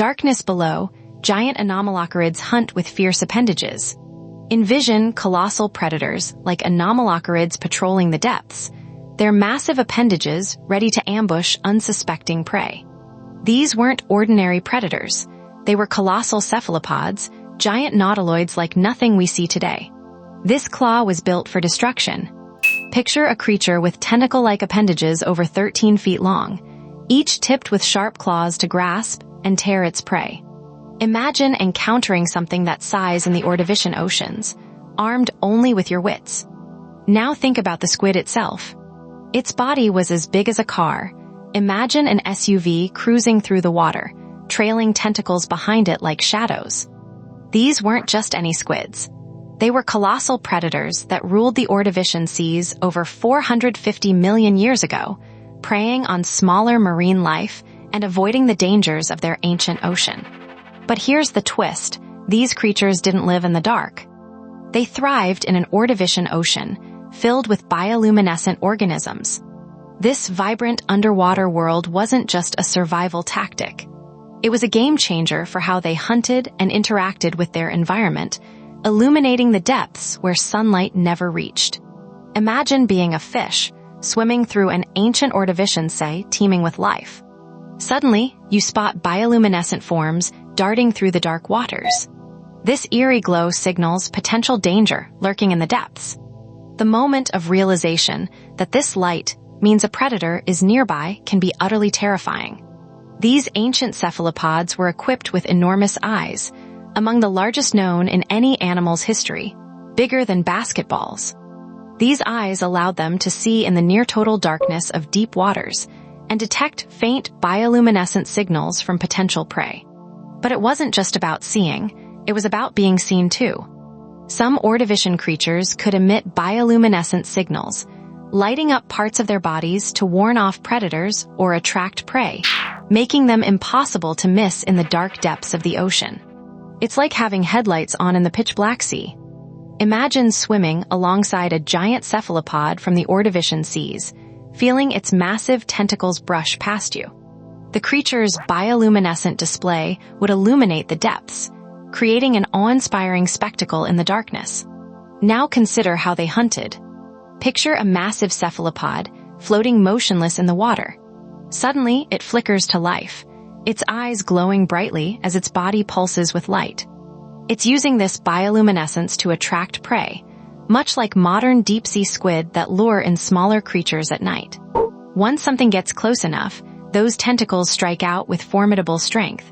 darkness below, giant anomalocarids hunt with fierce appendages. Envision colossal predators like anomalocarids patrolling the depths, their massive appendages ready to ambush unsuspecting prey. These weren't ordinary predators. They were colossal cephalopods, giant nautiloids like nothing we see today. This claw was built for destruction. Picture a creature with tentacle-like appendages over 13 feet long, each tipped with sharp claws to grasp and tear its prey. Imagine encountering something that size in the Ordovician oceans, armed only with your wits. Now think about the squid itself. Its body was as big as a car. Imagine an SUV cruising through the water, trailing tentacles behind it like shadows. These weren't just any squids. They were colossal predators that ruled the Ordovician seas over 450 million years ago, preying on smaller marine life and avoiding the dangers of their ancient ocean. But here's the twist. These creatures didn't live in the dark. They thrived in an Ordovician ocean, filled with bioluminescent organisms. This vibrant underwater world wasn't just a survival tactic. It was a game changer for how they hunted and interacted with their environment, illuminating the depths where sunlight never reached. Imagine being a fish, swimming through an ancient Ordovician sea teeming with life. Suddenly, you spot bioluminescent forms darting through the dark waters. This eerie glow signals potential danger lurking in the depths. The moment of realization that this light means a predator is nearby can be utterly terrifying. These ancient cephalopods were equipped with enormous eyes, among the largest known in any animal's history, bigger than basketballs. These eyes allowed them to see in the near-total darkness of deep waters and detect faint bioluminescent signals from potential prey. But it wasn't just about seeing, it was about being seen too. Some Ordovician creatures could emit bioluminescent signals, lighting up parts of their bodies to warn off predators or attract prey, making them impossible to miss in the dark depths of the ocean. It's like having headlights on in the pitch-black sea. Imagine swimming alongside a giant cephalopod from the Ordovician seas, feeling its massive tentacles brush past you. The creature's bioluminescent display would illuminate the depths, creating an awe-inspiring spectacle in the darkness. Now consider how they hunted. Picture a massive cephalopod floating motionless in the water. Suddenly, it flickers to life, its eyes glowing brightly as its body pulses with light. It's using this bioluminescence to attract prey, much like modern deep-sea squid that lure in smaller creatures at night. Once something gets close enough, those tentacles strike out with formidable strength.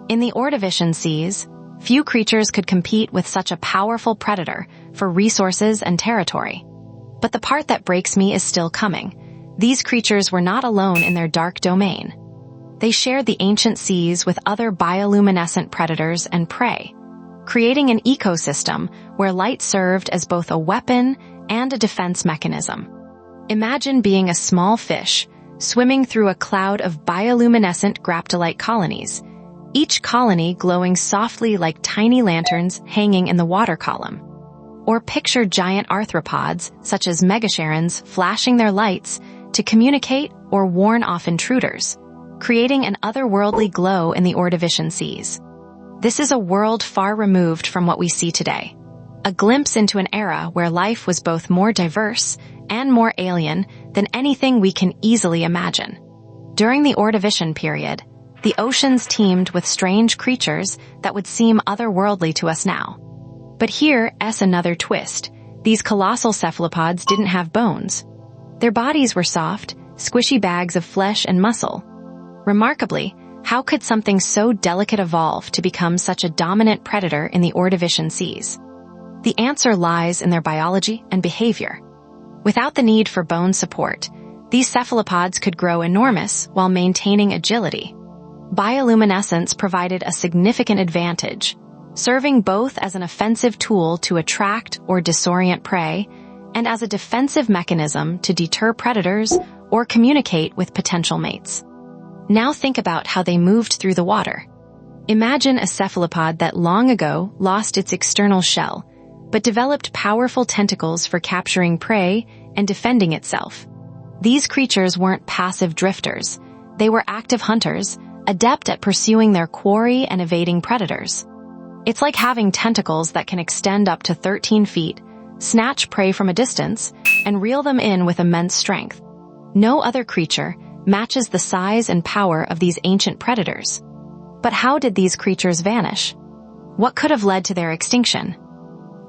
In the Ordovician seas, few creatures could compete with such a powerful predator for resources and territory. But the part that breaks me is still coming. These creatures were not alone in their dark domain. They shared the ancient seas with other bioluminescent predators and prey, creating an ecosystem where light served as both a weapon and a defense mechanism. Imagine being a small fish, swimming through a cloud of bioluminescent graptolite colonies, each colony glowing softly like tiny lanterns hanging in the water column. Or picture giant arthropods, such as megacherons, flashing their lights to communicate or warn off intruders, creating an otherworldly glow in the Ordovician seas. This is a world far removed from what we see today, a glimpse into an era where life was both more diverse and more alien than anything we can easily imagine. During the Ordovician period, the oceans teemed with strange creatures that would seem otherworldly to us now. But here's another twist. These colossal cephalopods didn't have bones. Their bodies were soft, squishy bags of flesh and muscle. Remarkably, how could something so delicate evolve to become such a dominant predator in the Ordovician seas? The answer lies in their biology and behavior. Without the need for bone support, these cephalopods could grow enormous while maintaining agility. Bioluminescence provided a significant advantage, serving both as an offensive tool to attract or disorient prey and as a defensive mechanism to deter predators or communicate with potential mates. Now think about how they moved through the water. Imagine a cephalopod that long ago lost its external shell, but developed powerful tentacles for capturing prey and defending itself. These creatures weren't passive drifters. They were active hunters, adept at pursuing their quarry and evading predators. It's like having tentacles that can extend up to 13 feet, snatch prey from a distance, and reel them in with immense strength. No other creature matches the size and power of these ancient predators. But how did these creatures vanish? What could have led to their extinction?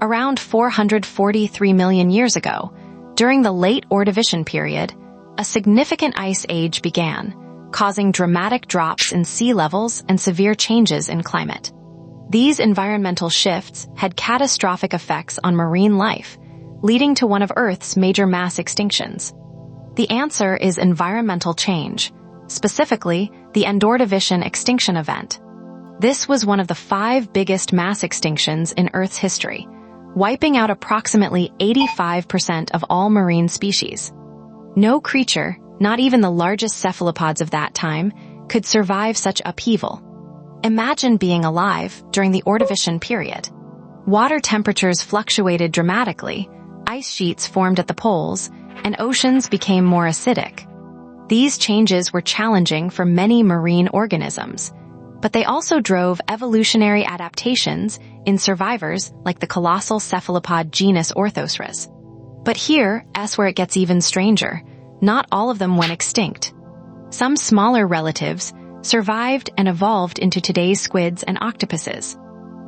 Around 443 million years ago, during the late Ordovician period, a significant ice age began, causing dramatic drops in sea levels and severe changes in climate. These environmental shifts had catastrophic effects on marine life, leading to one of Earth's major mass extinctions. The answer is environmental change, specifically the Endordovician extinction event. This was one of the 5 biggest mass extinctions in Earth's history, wiping out approximately 85% of all marine species. No creature, not even the largest cephalopods of that time, could survive such upheaval. Imagine being alive during the Ordovician period. Water temperatures fluctuated dramatically, ice sheets formed at the poles, and oceans became more acidic. These changes were challenging for many marine organisms, but they also drove evolutionary adaptations in survivors like the colossal cephalopod genus Orthosauros. But here's where it gets even stranger. Not all of them went extinct. Some smaller relatives survived and evolved into today's squids and octopuses.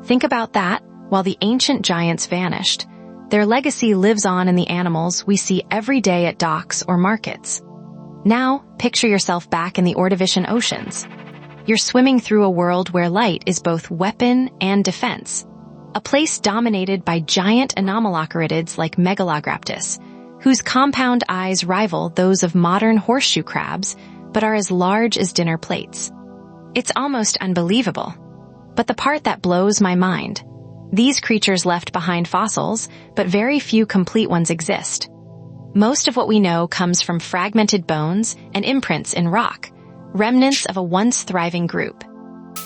Think about that. While the ancient giants vanished, their legacy lives on in the animals we see every day at docks or markets. Now, picture yourself back in the Ordovician oceans. You're swimming through a world where light is both weapon and defense. A place dominated by giant anomalocaridids like Megalograptus, whose compound eyes rival those of modern horseshoe crabs, but are as large as dinner plates. It's almost unbelievable. But the part that blows my mind, these creatures left behind fossils, but very few complete ones exist. Most of what we know comes from fragmented bones and imprints in rock, remnants of a once thriving group.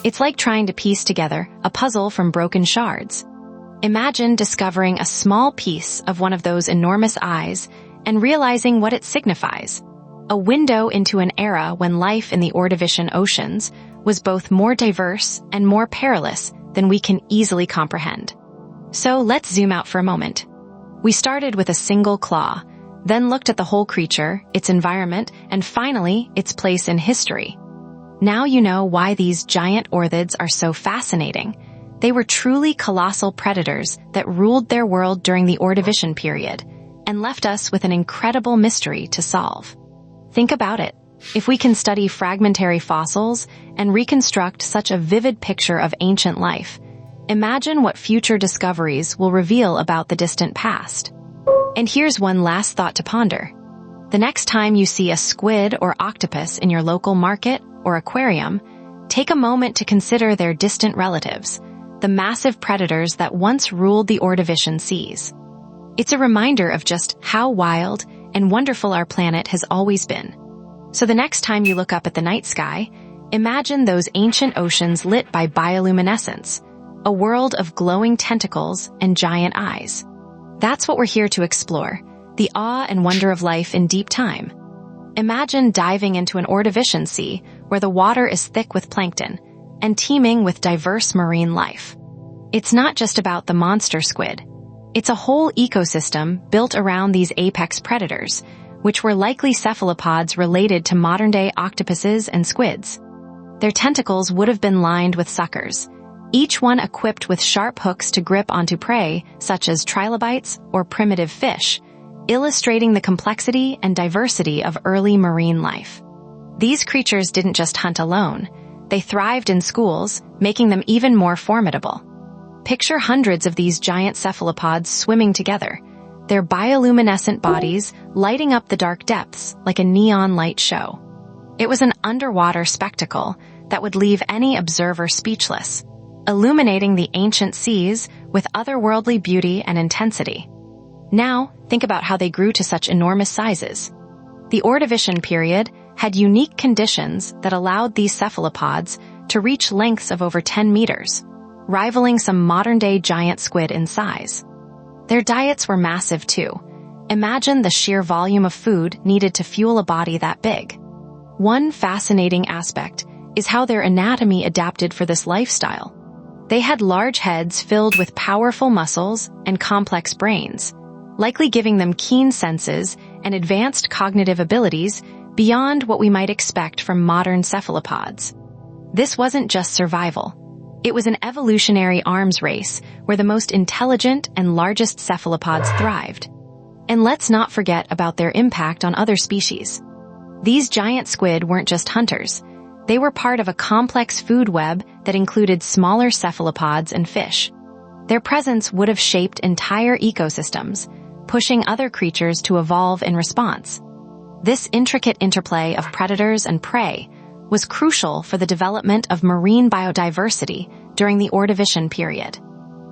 It's like trying to piece together a puzzle from broken shards. Imagine discovering a small piece of one of those enormous eyes and realizing what it signifies. A window into an era when life in the Ordovician oceans was both more diverse and more perilous than we can easily comprehend. So let's zoom out for a moment. We started with a single claw, then looked at the whole creature, its environment, and finally, its place in history. Now you know why these giant orthids are so fascinating. They were truly colossal predators that ruled their world during the Ordovician period and left us with an incredible mystery to solve. Think about it. If we can study fragmentary fossils and reconstruct such a vivid picture of ancient life, imagine what future discoveries will reveal about the distant past. And here's one last thought to ponder. The next time you see a squid or octopus in your local market or aquarium, take a moment to consider their distant relatives, the massive predators that once ruled the Ordovician seas. It's a reminder of just how wild and wonderful our planet has always been. So the next time you look up at the night sky, imagine those ancient oceans lit by bioluminescence, a world of glowing tentacles and giant eyes. That's what we're here to explore, the awe and wonder of life in deep time. Imagine diving into an Ordovician sea where the water is thick with plankton and teeming with diverse marine life. It's not just about the monster squid. It's a whole ecosystem built around these apex predators, which were likely cephalopods related to modern-day octopuses and squids. Their tentacles would have been lined with suckers, each one equipped with sharp hooks to grip onto prey, such as trilobites or primitive fish, illustrating the complexity and diversity of early marine life. These creatures didn't just hunt alone. They thrived in schools, making them even more formidable. Picture hundreds of these giant cephalopods swimming together, their bioluminescent bodies lighting up the dark depths like a neon light show. It was an underwater spectacle that would leave any observer speechless, illuminating the ancient seas with otherworldly beauty and intensity. Now, think about how they grew to such enormous sizes. The Ordovician period had unique conditions that allowed these cephalopods to reach lengths of over 10 meters, rivaling some modern-day giant squid in size. Their diets were massive too. Imagine the sheer volume of food needed to fuel a body that big. One fascinating aspect is how their anatomy adapted for this lifestyle. They had large heads filled with powerful muscles and complex brains, likely giving them keen senses and advanced cognitive abilities beyond what we might expect from modern cephalopods. This wasn't just survival. It was an evolutionary arms race where the most intelligent and largest cephalopods thrived. And let's not forget about their impact on other species. These giant squid weren't just hunters. They were part of a complex food web that included smaller cephalopods and fish. Their presence would have shaped entire ecosystems, pushing other creatures to evolve in response. This intricate interplay of predators and prey was crucial for the development of marine biodiversity during the Ordovician period.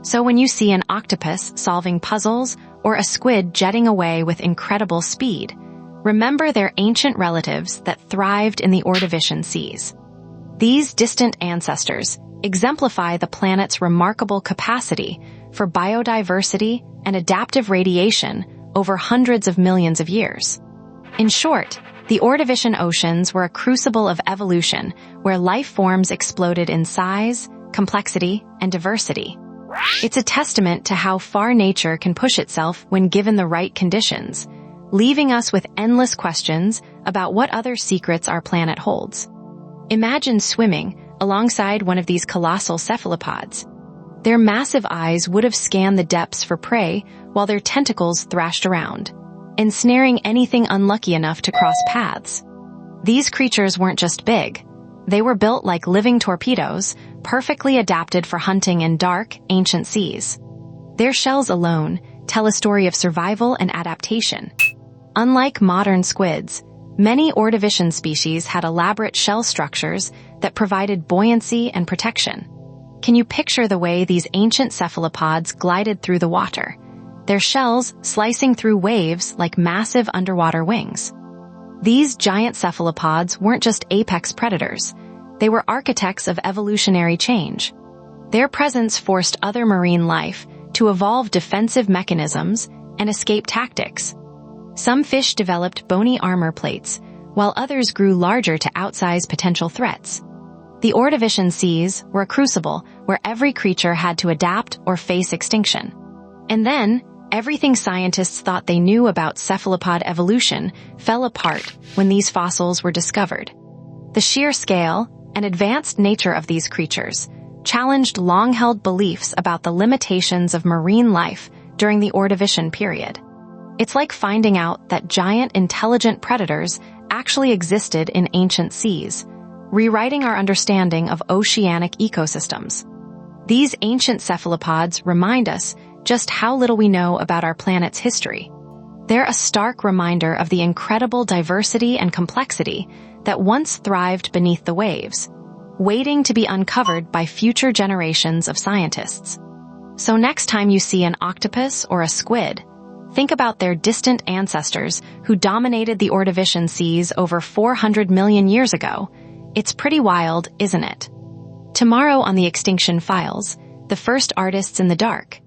So when you see an octopus solving puzzles or a squid jetting away with incredible speed, remember their ancient relatives that thrived in the Ordovician seas. These distant ancestors exemplify the planet's remarkable capacity for biodiversity and adaptive radiation over hundreds of millions of years. In short, the Ordovician oceans were a crucible of evolution where life forms exploded in size, complexity, and diversity. It's a testament to how far nature can push itself when given the right conditions, leaving us with endless questions about what other secrets our planet holds. Imagine swimming alongside one of these colossal cephalopods. Their massive eyes would have scanned the depths for prey while their tentacles thrashed around, ensnaring anything unlucky enough to cross paths. These creatures weren't just big. They were built like living torpedoes, perfectly adapted for hunting in dark, ancient seas. Their shells alone tell a story of survival and adaptation. Unlike modern squids, many Ordovician species had elaborate shell structures that provided buoyancy and protection. Can you picture the way these ancient cephalopods glided through the water, their shells slicing through waves like massive underwater wings? These giant cephalopods weren't just apex predators. They were architects of evolutionary change. Their presence forced other marine life to evolve defensive mechanisms and escape tactics. Some fish developed bony armor plates, while others grew larger to outsize potential threats. The Ordovician seas were a crucible where every creature had to adapt or face extinction. And then, everything scientists thought they knew about cephalopod evolution fell apart when these fossils were discovered. The sheer scale and advanced nature of these creatures challenged long-held beliefs about the limitations of marine life during the Ordovician period. It's like finding out that giant intelligent predators actually existed in ancient seas, rewriting our understanding of oceanic ecosystems. These ancient cephalopods remind us just how little we know about our planet's history. They're a stark reminder of the incredible diversity and complexity that once thrived beneath the waves, waiting to be uncovered by future generations of scientists. So next time you see an octopus or a squid, think about their distant ancestors who dominated the Ordovician seas over 400 million years ago. It's pretty wild, isn't it? Tomorrow on the Extinction Files, the first artists in the dark.